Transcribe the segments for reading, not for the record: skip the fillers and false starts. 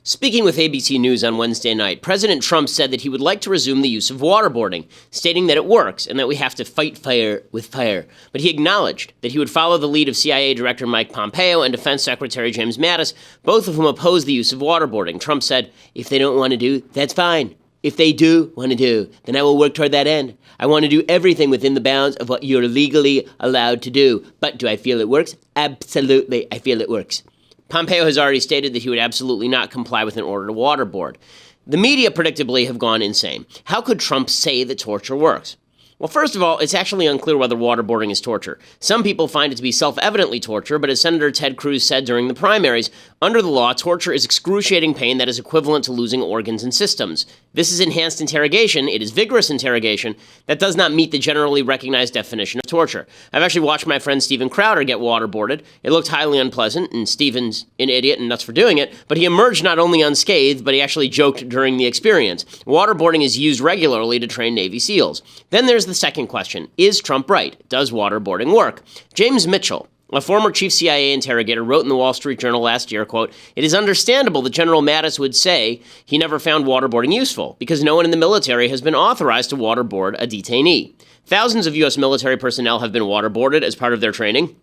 Speaking with ABC News on Wednesday night, President Trump said that he would like to resume the use of waterboarding, stating that it works and that we have to fight fire with fire. But he acknowledged that he would follow the lead of CIA Director Mike Pompeo and Defense Secretary James Mattis, both of whom oppose the use of waterboarding. Trump said, if they don't want to do, that's fine. If they do want to do, then I will work toward that end. I want to do everything within the bounds of what you're legally allowed to do. But do I feel it works? Absolutely, I feel it works. Pompeo has already stated that he would absolutely not comply with an order to waterboard. The media predictably have gone insane. How could Trump say that torture works? Well, first of all, it's actually unclear whether waterboarding is torture. Some people find it to be self-evidently torture, but as Senator Ted Cruz said during the primaries, under the law, torture is excruciating pain that is equivalent to losing organs and systems. This is enhanced interrogation. It is vigorous interrogation that does not meet the generally recognized definition of torture. I've actually watched my friend Steven Crowder get waterboarded. It looked highly unpleasant, and Steven's an idiot and nuts for doing it, but he emerged not only unscathed, but he actually joked during the experience. Waterboarding is used regularly to train Navy SEALs. Then there's the second question. Is Trump right? Does waterboarding work? James Mitchell, a former chief CIA interrogator, wrote in the Wall Street Journal last year, quote, "It is understandable that General Mattis would say he never found waterboarding useful because no one in the military has been authorized to waterboard a detainee. Thousands of U.S. military personnel have been waterboarded as part of their training,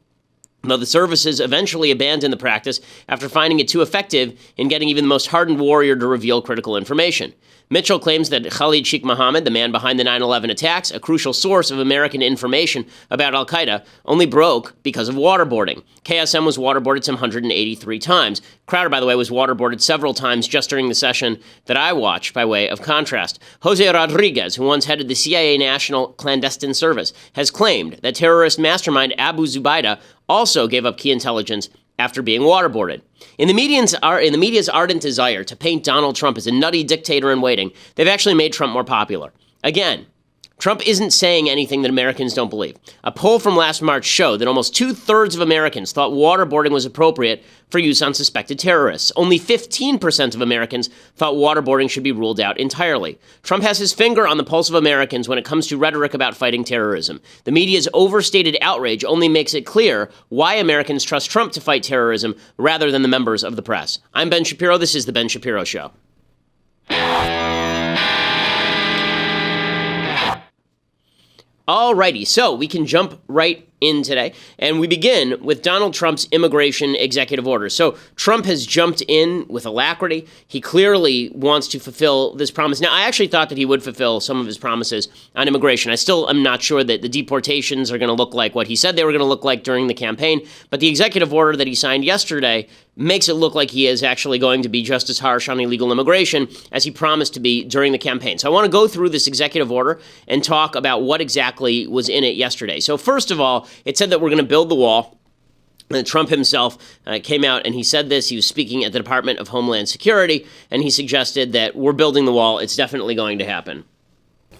though the services eventually abandoned the practice after finding it too effective in getting even the most hardened warrior to reveal critical information." Mitchell claims that Khalid Sheikh Mohammed, the man behind the 9/11 attacks, a crucial source of American information about al-Qaeda, only broke because of waterboarding. KSM was waterboarded some 183 times. Crowder, by the way, was waterboarded several times just during the session that I watched, by way of contrast. Jose Rodriguez, who once headed the CIA National Clandestine Service, has claimed that terrorist mastermind Abu Zubaydah also gave up key intelligence after being waterboarded. In the media's ardent desire to paint Donald Trump as a nutty dictator in waiting, they've actually made Trump more popular. Again, Trump isn't saying anything that Americans don't believe. A poll from last March showed that almost 2/3 of Americans thought waterboarding was appropriate for use on suspected terrorists. Only 15% of Americans thought waterboarding should be ruled out entirely. Trump has his finger on the pulse of Americans when it comes to rhetoric about fighting terrorism. The media's overstated outrage only makes it clear why Americans trust Trump to fight terrorism rather than the members of the press. I'm Ben Shapiro. This is The Ben Shapiro Show. Alrighty, so we can jump right in today, and we begin with Donald Trump's immigration executive order. So Trump has jumped in with alacrity. He clearly wants to fulfill this promise. Now, I actually thought that he would fulfill some of his promises on immigration. I still am not sure that the deportations are going to look like what he said they were going to look like during the campaign, but the executive order that he signed yesterday makes it look like he is actually going to be just as harsh on illegal immigration as he promised to be during the campaign. So I want to go through this executive order and talk about what exactly was in it yesterday. So first of all, it said that we're going to build the wall. Trump himself came out and he said this. He was speaking at the Department of Homeland Security, and he suggested that we're building the wall. It's definitely going to happen.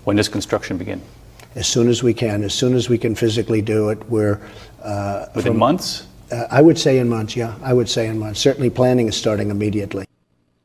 When does construction begin? As soon as we can physically do it. We're within months? I would say in months, yeah. I would say in months. Certainly planning is starting immediately.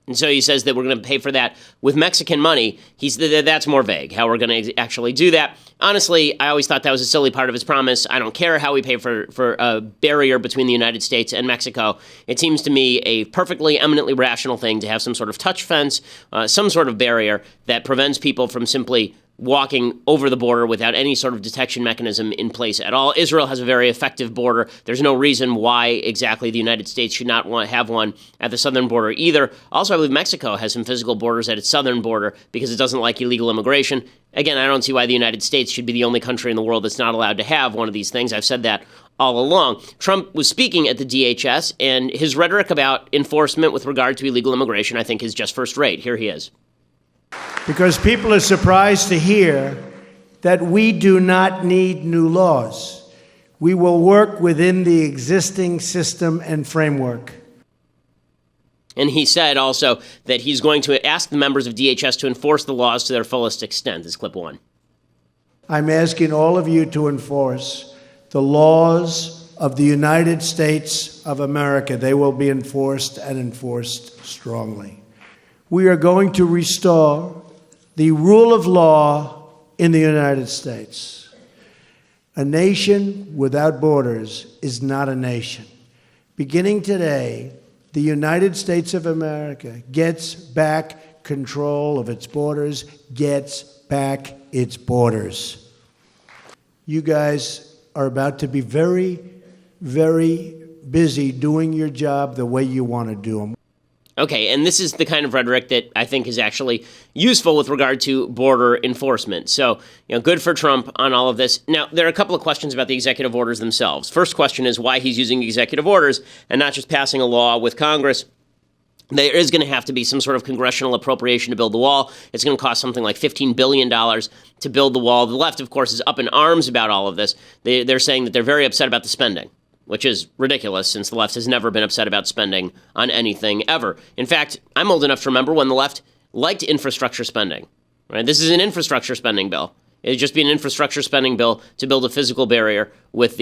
And so he says that we're going to pay for that with Mexican money. That's more vague, how we're going to actually do that. Honestly, I always thought that was a silly part of his promise. I don't care how we pay for a barrier between the United States and Mexico. It seems to me a perfectly eminently rational thing to have some sort of touch fence, some sort of barrier that prevents people from simply walking over the border without any sort of detection mechanism in place at all. Israel has a very effective border. There's no reason why exactly the United States should not have one at the southern border either. Also, I believe Mexico has some physical borders at its southern border because it doesn't like illegal immigration. Again, I don't see why the United States should be the only country in the world that's not allowed to have one of these things. I've said that all along. Trump was speaking at the DHS, and his rhetoric about enforcement with regard to illegal immigration, I think, is just first rate. Here he is. Because people are surprised to hear that we do not need new laws. We will work within the existing system and framework. And he said also that he's going to ask the members of DHS to enforce the laws to their fullest extent. This is clip one. I'm asking all of you to enforce the laws of the United States of America. They will be enforced and enforced strongly. We are going to restore the rule of law in the United States. A nation without borders is not a nation. Beginning today, the United States of America gets back control of its borders, gets back its borders. You guys are about to be very, very busy doing your job the way you want to do them. Okay, and this is the kind of rhetoric that I think is actually useful with regard to border enforcement. So, good for Trump on all of this. Now, there are a couple of questions about the executive orders themselves. First question is why he's using executive orders and not just passing a law with Congress. There is going to have to be some sort of congressional appropriation to build the wall. It's going to cost something like $15 billion to build the wall. The left, of course, is up in arms about all of this. They're saying that they're very upset about the spending, which is ridiculous since the left has never been upset about spending on anything ever. In fact, I'm old enough to remember when the left liked infrastructure spending. Right? This is an infrastructure spending bill. It would just be an infrastructure spending bill to build a physical barrier with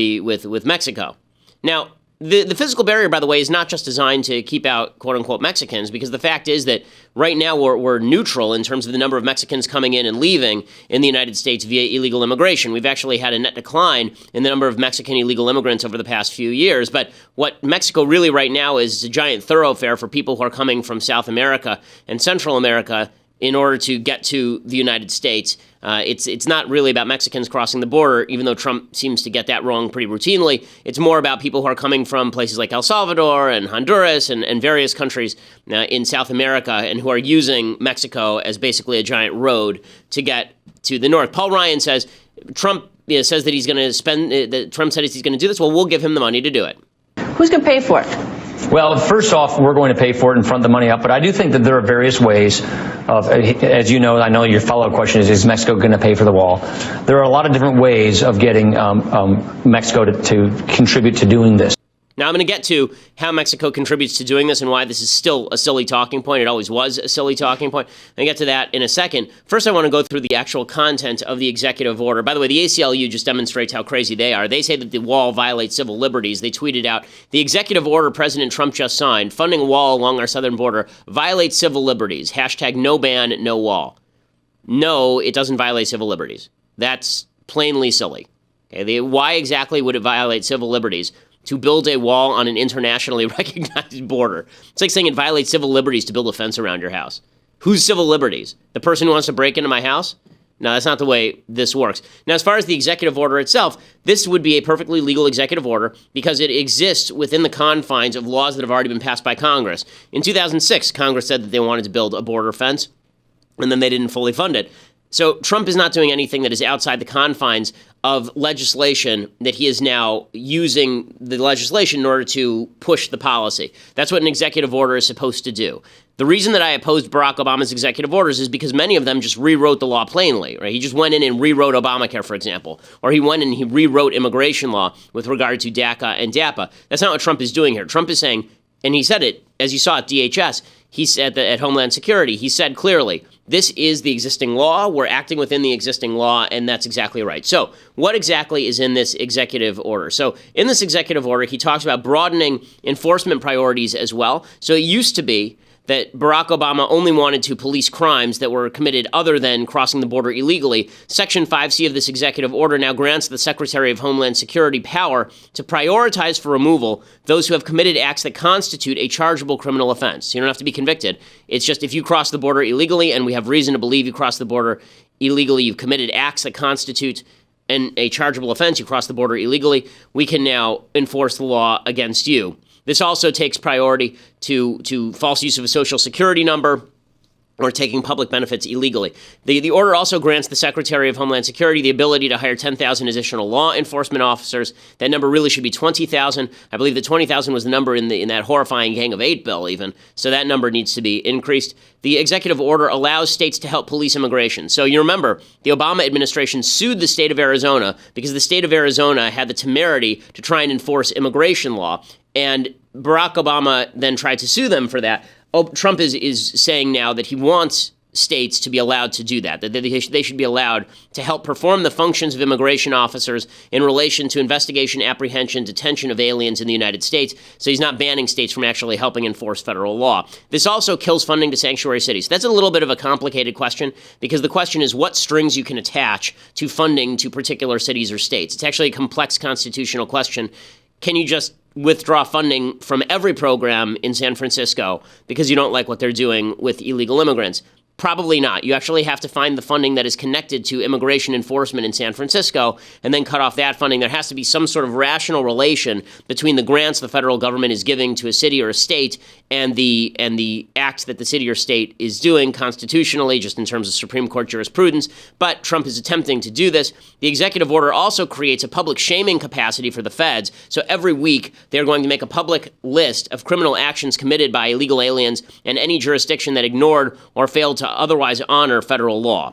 Mexico. Now, the physical barrier, by the way, is not just designed to keep out quote-unquote Mexicans, because the fact is that right now we're neutral in terms of the number of Mexicans coming in and leaving in the United States via illegal immigration. We've actually had a net decline in the number of Mexican illegal immigrants over the past few years. But what Mexico really right now is a giant thoroughfare for people who are coming from South America and Central America in order to get to the United States. It's not really about Mexicans crossing the border, even though Trump seems to get that wrong pretty routinely. It's more about people who are coming from places like El Salvador and Honduras and various countries in South America and who are using Mexico as basically a giant road to get to the north. Paul Ryan says Trump says that he's going to spend, that Trump said he's going to do this. Well, we'll give him the money to do it. Who's going to pay for it? Well, first off, we're going to pay for it and front the money up, but I do think that there are various ways of, as you know, I know your follow-up question is Mexico going to pay for the wall? There are a lot of different ways of getting Mexico to contribute to doing this. Now, I'm going to get to how Mexico contributes to doing this and why this is still a silly talking point. It always was a silly talking point. I'll get to that in a second. First, I want to go through the actual content of the executive order. By the way, the ACLU just demonstrates how crazy they are. They say that the wall violates civil liberties. They tweeted out, the executive order President Trump just signed, funding a wall along our southern border, violates civil liberties. Hashtag no ban, no wall. No, it doesn't violate civil liberties. That's plainly silly. Okay, why exactly would it violate civil liberties to build a wall on an internationally recognized border? It's like saying it violates civil liberties to build a fence around your house. Whose civil liberties? The person who wants to break into my house? No, that's not the way this works. Now, as far as the executive order itself, this would be a perfectly legal executive order because it exists within the confines of laws that have already been passed by Congress. In 2006, Congress said that they wanted to build a border fence, and then they didn't fully fund it. So Trump is not doing anything that is outside the confines of legislation that he is now using the legislation in order to push the policy. That's what an executive order is supposed to do. The reason that I opposed Barack Obama's executive orders is because many of them just rewrote the law plainly, right? He just went in and rewrote Obamacare, for example, or he went in and he rewrote immigration law with regard to DACA and DAPA. That's not what Trump is doing here. Trump is saying, and he said it, as you saw at DHS, he said that at Homeland Security, he said clearly, this is the existing law, we're acting within the existing law, and that's exactly right. So what exactly is in this executive order? So in this executive order, he talks about broadening enforcement priorities as well. So it used to be that Barack Obama only wanted to police crimes that were committed other than crossing the border illegally. Section 5C of this executive order now grants the Secretary of Homeland Security power to prioritize for removal those who have committed acts that constitute a chargeable criminal offense. You don't have to be convicted. It's just if you cross the border illegally and we have reason to believe you crossed the border illegally, you've committed acts that constitute a chargeable offense, you cross the border illegally, we can now enforce the law against you. This also takes priority to false use of a social security number or taking public benefits illegally. The order also grants the Secretary of Homeland Security the ability to hire 10,000 additional law enforcement officers. That number really should be 20,000. I believe that 20,000 was the number in that horrifying Gang of 8 bill even. So that number needs to be increased. The executive order allows states to help police immigration. So you remember, the Obama administration sued the state of Arizona because the state of Arizona had the temerity to try and enforce immigration law. And Barack Obama then tried to sue them for that. Trump is saying now that he wants states to be allowed to do that they should be allowed to help perform the functions of immigration officers in relation to investigation, apprehension, detention of aliens in the United States. So he's not banning states from actually helping enforce federal law. This also kills funding to sanctuary cities. That's a little bit of a complicated question because the question is what strings you can attach to funding to particular cities or states. It's actually a complex constitutional question. Can you just withdraw funding from every program in San Francisco because you don't like what they're doing with illegal immigrants. Probably not. You actually have to find the funding that is connected to immigration enforcement in San Francisco and then cut off that funding. There has to be some sort of rational relation between the grants the federal government is giving to a city or a state and the act that the city or state is doing constitutionally, just in terms of Supreme Court jurisprudence. But Trump is attempting to do this. The executive order also creates a public shaming capacity for the feds. So every week they're going to make a public list of criminal actions committed by illegal aliens and any jurisdiction that ignored or failed to otherwise honor federal law.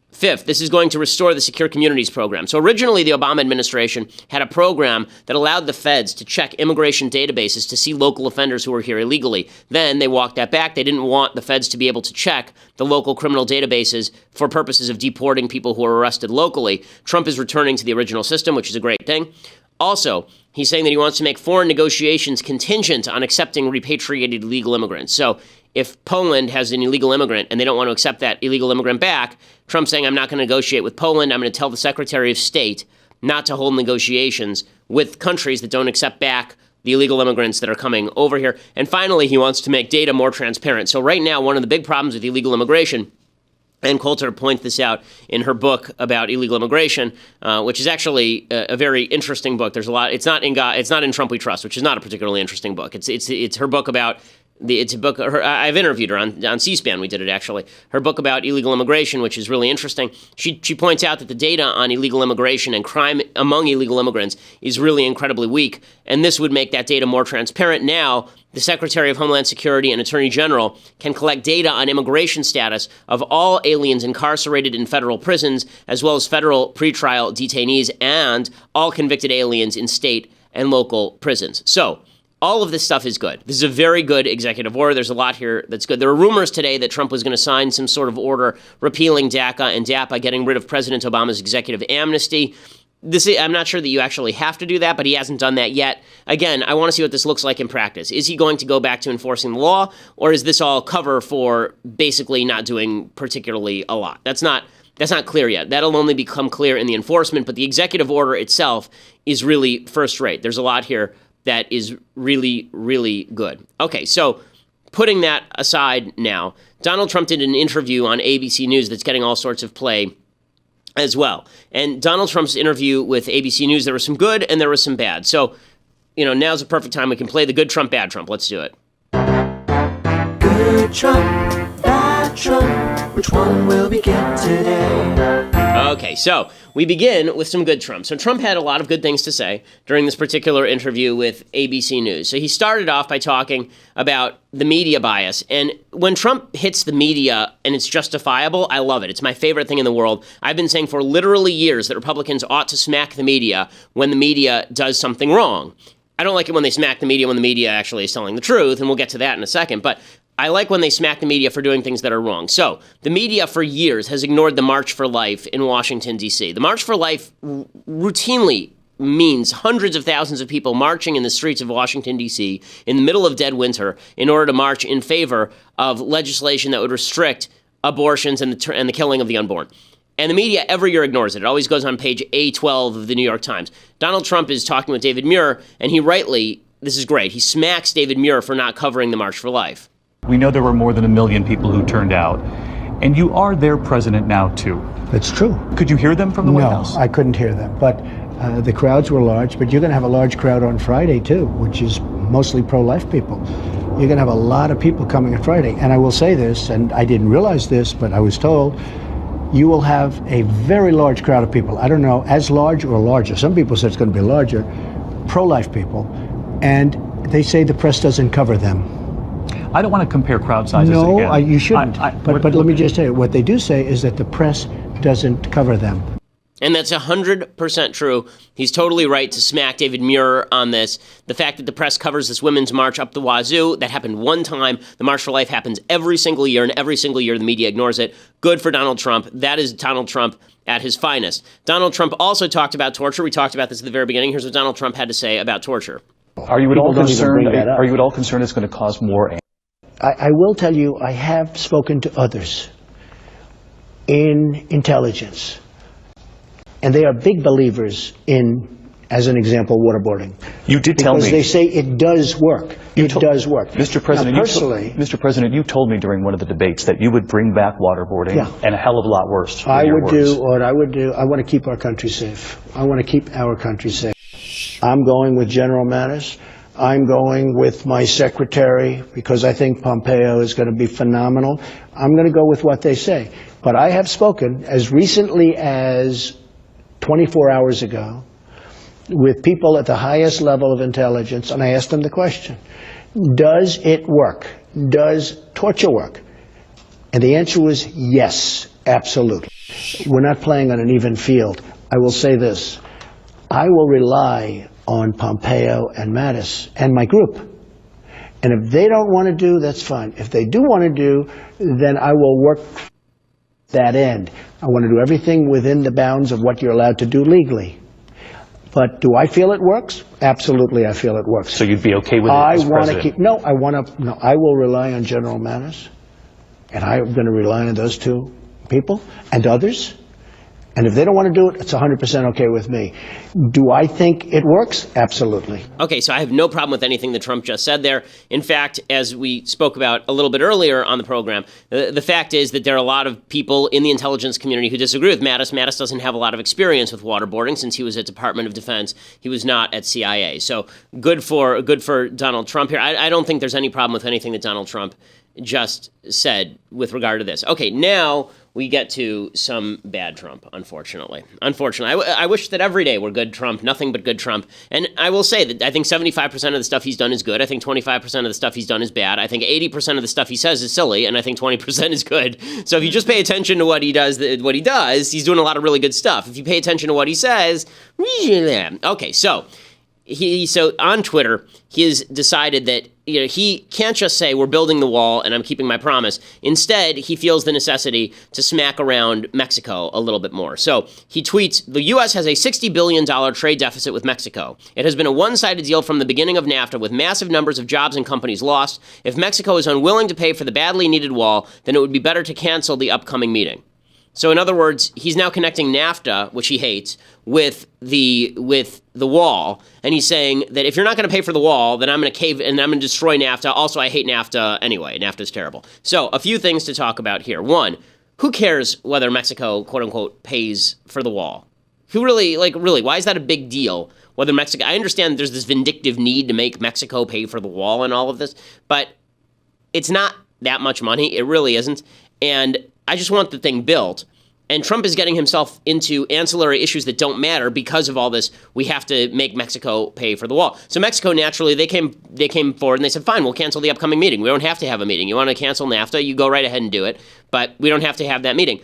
Fifth, this is going to restore the Secure Communities program. So originally, the Obama administration had a program that allowed the feds to check immigration databases to see local offenders who were here illegally. Then they walked that back. They didn't want the feds to be able to check the local criminal databases for purposes of deporting people who were arrested locally. Trump is returning to the original system, which is a great thing. Also, he's saying that he wants to make foreign negotiations contingent on accepting repatriated illegal immigrants. So if Poland has an illegal immigrant and they don't want to accept that illegal immigrant back, Trump's saying, I'm not going to negotiate with Poland. I'm going to tell the Secretary of State not to hold negotiations with countries that don't accept back the illegal immigrants that are coming over here. And finally, he wants to make data more transparent. So right now, one of the big problems with illegal immigration, and Coulter points this out in her book about illegal immigration, which is actually a very interesting book. There's a lot. It's not in Trump We Trust, which is not a particularly interesting book. It's her book about. It's a book. I've interviewed her on C-SPAN. We did it actually. Her book about illegal immigration, which is really interesting. She points out that the data on illegal immigration and crime among illegal immigrants is really incredibly weak, and this would make that data more transparent. Now, the Secretary of Homeland Security and Attorney General can collect data on immigration status of all aliens incarcerated in federal prisons, as well as federal pretrial detainees and all convicted aliens in state and local prisons. So, all of this stuff is good. This is a very good executive order. There's a lot here that's good. There were rumors today that Trump was going to sign some sort of order repealing DACA and DAPA, getting rid of President Obama's executive amnesty. I'm not sure that you actually have to do that, but he hasn't done that yet. Again, I want to see what this looks like in practice. Is he going to go back to enforcing the law, or is this all cover for basically not doing particularly a lot? That's not clear yet. That'll only become clear in the enforcement, but the executive order itself is really first rate. There's a lot here that is really, really good. Okay, so putting that aside now, Donald Trump did an interview on ABC News that's getting all sorts of play as well. And Donald Trump's interview with ABC News, there was some good and there was some bad. So, now's the perfect time we can play the good Trump, bad Trump. Let's do it. Good Trump, bad Trump, which one will we get today? Okay, so we begin with some good Trump. So Trump had a lot of good things to say during this particular interview with ABC News. So he started off by talking about the media bias. And when Trump hits the media and it's justifiable, I love it. It's my favorite thing in the world. I've been saying for literally years that Republicans ought to smack the media when the media does something wrong. I don't like it when they smack the media when the media actually is telling the truth, and we'll get to that in a second. But I like when they smack the media for doing things that are wrong. So the media for years has ignored the March for Life in Washington, D.C. The March for Life routinely means hundreds of thousands of people marching in the streets of Washington, D.C. in the middle of dead winter in order to march in favor of legislation that would restrict abortions and the killing of the unborn. And the media every year ignores it. It always goes on page A12 of the New York Times. Donald Trump is talking with David Muir, and he rightly, this is great, he smacks David Muir for not covering the March for Life. We know there were more than 1 million people who turned out, and you are their president now, too. That's true. Could you hear them from the White House? No, I couldn't hear them, but the crowds were large. But you're going to have a large crowd on Friday, too, which is mostly pro-life people. You're going to have a lot of people coming on Friday. And I will say this, and I didn't realize this, but I was told, you will have a very large crowd of people. I don't know, as large or larger. Some people say it's going to be larger, pro-life people. And they say the press doesn't cover them. I don't want to compare crowd sizes no, again. No, you shouldn't. But let me just tell you, what they do say is that the press doesn't cover them. And that's 100% true. He's totally right to smack David Muir on this. The fact that the press covers this women's march up the wazoo, that happened one time. The March for Life happens every single year, and every single year the media ignores it. Good for Donald Trump. That is Donald Trump at his finest. Donald Trump also talked about torture. We talked about this at the very beginning. Here's what Donald Trump had to say about torture. Are you at all concerned? Are you at all concerned it's going to cause more? I will tell you, I have spoken to others in intelligence, and they are big believers in as an example, waterboarding. You did tell me. Because they say it does work. It does work. Mr. President, now, personally, Mr. President, you told me during one of the debates that you would bring back waterboarding and a hell of a lot worse. I would do what I would do. I want to keep our country safe. I want to keep our country safe. I'm going with General Mattis. I'm going with my secretary because I think Pompeo is going to be phenomenal. I'm going to go with what they say. But I have spoken as recently as 24 hours ago with people at the highest level of intelligence, and I asked them the question, does it work? Does torture work? And the answer was yes, absolutely. We're not playing on an even field. I will say this. I will rely on Pompeo and Mattis and my group. And if they don't want to do, that's fine. If they do want to do, then I will work that end. I want to do everything within the bounds of what you're allowed to do legally. But do I feel it works? Absolutely, I feel it works. So you'd be okay with it as president? I will rely on General Mattis, and I'm going to rely on those two people and others. And if they don't want to do it, it's 100% okay with me. Do I think it works? Absolutely. Okay, so I have no problem with anything that Trump just said there. In fact, as we spoke about a little bit earlier on the program, the fact is that there are a lot of people in the intelligence community who disagree with Mattis. Mattis doesn't have a lot of experience with waterboarding since he was at Department of Defense. He was not at CIA. So good for Donald Trump here. I don't think there's any problem with anything that Donald Trump just said with regard to this. Okay, now we get to some bad Trump, unfortunately. I wish that every day were good Trump, nothing but good Trump. And I will say that I think 75% of the stuff he's done is good. I think 25% of the stuff he's done is bad. I think 80% of the stuff he says is silly, and I think 20% is good. So if you just pay attention to what he does, he's doing a lot of really good stuff. If you pay attention to what he says, okay, so on Twitter, he has decided that he can't just say we're building the wall and I'm keeping my promise. Instead, he feels the necessity to smack around Mexico a little bit more. So he tweets, the U.S. has a $60 billion trade deficit with Mexico. It has been a one-sided deal from the beginning of NAFTA with massive numbers of jobs and companies lost. If Mexico is unwilling to pay for the badly needed wall, then it would be better to cancel the upcoming meeting. So in other words, he's now connecting NAFTA, which he hates, with the wall, and he's saying that if you're not going to pay for the wall, then I'm going to cave and I'm going to destroy NAFTA. Also, I hate NAFTA anyway. NAFTA's terrible. So a few things to talk about here. One, who cares whether Mexico, quote unquote, pays for the wall? Who really, why is that a big deal? Whether Mexico, I understand there's this vindictive need to make Mexico pay for the wall and all of this, but it's not that much money. It really isn't. And I just want the thing built. And Trump is getting himself into ancillary issues that don't matter because of all this. We have to make Mexico pay for the wall. So Mexico, naturally, they came forward and they said, fine, we'll cancel the upcoming meeting. We don't have to have a meeting. You want to cancel NAFTA, you go right ahead and do it. But we don't have to have that meeting.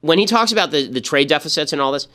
When he talks about the trade deficits and all this,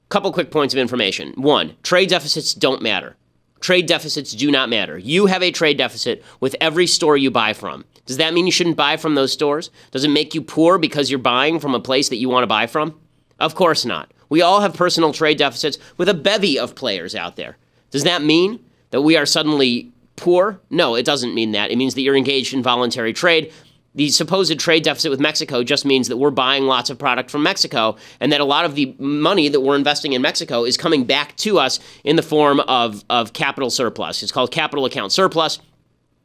couple quick points of information. One, trade deficits don't matter. Trade deficits do not matter. You have a trade deficit with every store you buy from. Does that mean you shouldn't buy from those stores? Does it make you poor because you're buying from a place that you want to buy from? Of course not. We all have personal trade deficits with a bevy of players out there. Does that mean that we are suddenly poor? No, it doesn't mean that. It means that you're engaged in voluntary trade. The supposed trade deficit with Mexico just means that we're buying lots of product from Mexico and that a lot of the money that we're investing in Mexico is coming back to us in the form of capital surplus. It's called capital account surplus.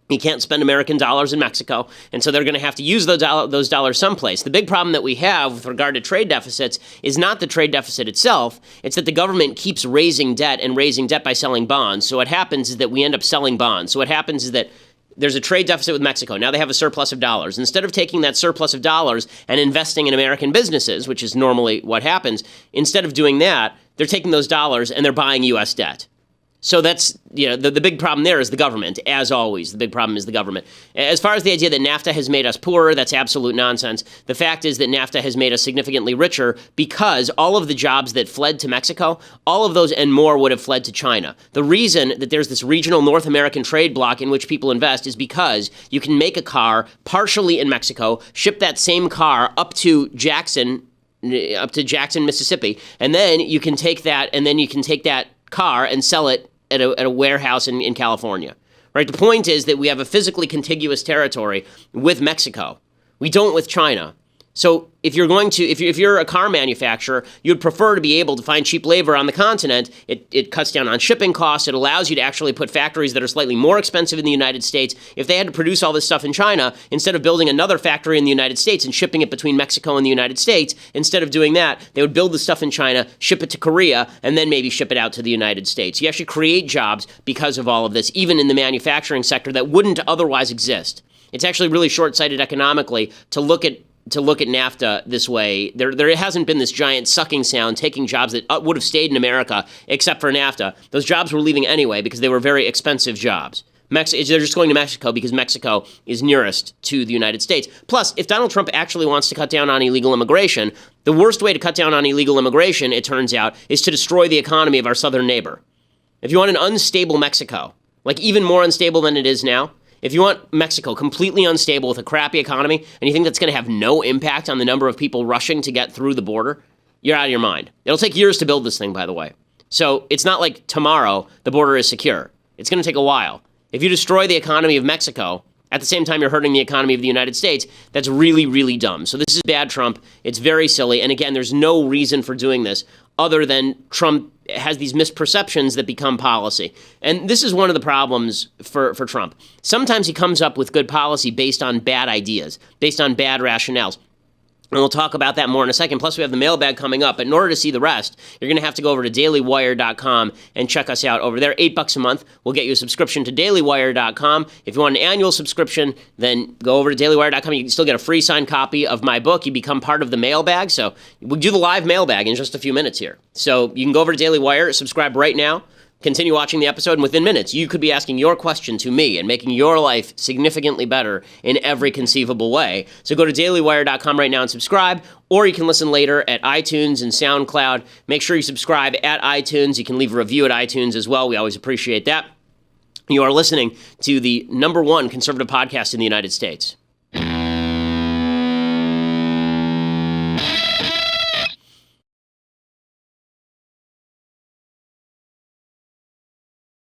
You can't spend American dollars in Mexico, and so they're going to have to use those dollars someplace. The big problem that we have with regard to trade deficits is not the trade deficit itself. It's that the government keeps raising debt by selling bonds. So what happens is that we end up selling bonds. So what happens is that there's a trade deficit with Mexico. Now they have a surplus of dollars. Instead of taking that surplus of dollars and investing in American businesses, which is normally what happens, instead of doing that, they're taking those dollars and they're buying U.S. debt. So that's, the big problem there is the government. As always, the big problem is the government. As far as the idea that NAFTA has made us poorer, that's absolute nonsense. The fact is that NAFTA has made us significantly richer because all of the jobs that fled to Mexico, all of those and more would have fled to China. The reason that there's this regional North American trade bloc in which people invest is because you can make a car partially in Mexico, ship that same car up to Jackson, Mississippi, and then you can take that car and sell it at a warehouse in California, right? The point is that we have a physically contiguous territory with Mexico. We don't with China. So if you're a car manufacturer, you'd prefer to be able to find cheap labor on the continent. It cuts down on shipping costs. It allows you to actually put factories that are slightly more expensive in the United States. If they had to produce all this stuff in China, instead of building another factory in the United States and shipping it between Mexico and the United States, instead of doing that, they would build the stuff in China, ship it to Korea, and then maybe ship it out to the United States. You actually create jobs because of all of this, even in the manufacturing sector that wouldn't otherwise exist. It's actually really short-sighted economically to look at NAFTA this way. There hasn't been this giant sucking sound taking jobs that would have stayed in America except for NAFTA. Those jobs were leaving anyway because they were very expensive jobs. They're just going to Mexico because Mexico is nearest to the United States. Plus, if Donald Trump actually wants to cut down on illegal immigration, the worst way to cut down on illegal immigration, it turns out, is to destroy the economy of our southern neighbor. If you want an unstable Mexico, like even more unstable than it is now, if you want Mexico completely unstable with a crappy economy, and you think that's going to have no impact on the number of people rushing to get through the border, you're out of your mind. It'll take years to build this thing, by the way. So it's not like tomorrow the border is secure. It's going to take a while. If you destroy the economy of Mexico, at the same time you're hurting the economy of the United States, that's really, really dumb. So this is bad, Trump. It's very silly. And again, there's no reason for doing this other than Trump has these misperceptions that become policy. And this is one of the problems for Trump. Sometimes he comes up with good policy based on bad ideas, based on bad rationales. And we'll talk about that more in a second. Plus, we have the mailbag coming up. But in order to see the rest, you're going to have to go over to dailywire.com and check us out over there. $8 a month will get you a subscription to dailywire.com. If you want an annual subscription, then go over to dailywire.com. You can still get a free signed copy of my book. You become part of the mailbag. So we'll do the live mailbag in just a few minutes here. So you can go over to Daily Wire, subscribe right now. Continue watching the episode, and within minutes, you could be asking your question to me and making your life significantly better in every conceivable way. So go to dailywire.com right now and subscribe, or you can listen later at iTunes and SoundCloud. Make sure you subscribe at iTunes. You can leave a review at iTunes as well. We always appreciate that. You are listening to the #1 conservative podcast in the United States.